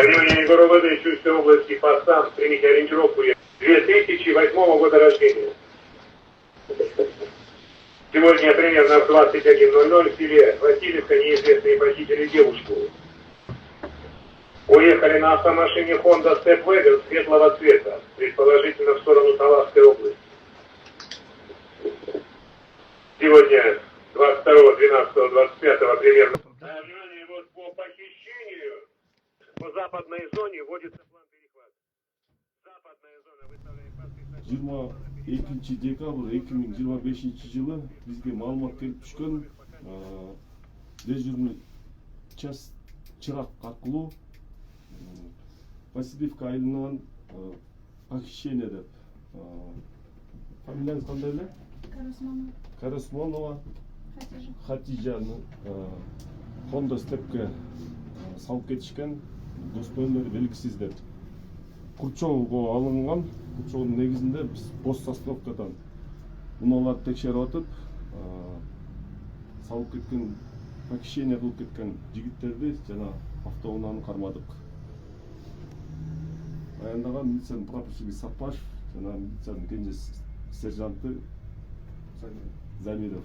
Внимание, ГОРОВД Чувской области, Пастан, примите ориентировку 2008 года рождения. Сегодня примерно в 21:00 в селе Васильевка неизвестные похитили девушку. Уехали на автомашине Honda Step Wagon светлого цвета, предположительно в сторону Таласской области. Сегодня 22.12.25 примерно. Внимание, вот по похищению по западной зоне вводится план перехвата. Западная зона выставляет паспорт. 22 декабрь 2025 жылы бизге маалымат келип түшкөн дежурный час чырак аркылуу Васильевка айылынан похищение деп. Фамилияңыз кандай эле? Карасманова Хатижаны Honda Step'ке салып кетишкен, достойнору белгисиз деп. Курчоого алынган. Курчоонун негизинде биз пост остановкадан унааларды текшерип атып, салып кеткен, похищение кылып кеткен жигиттерди жана автоунааны кармадык. Аяндаган милициянын прапорщиги Сапашев жана милициянын кенже сержанты Замиров.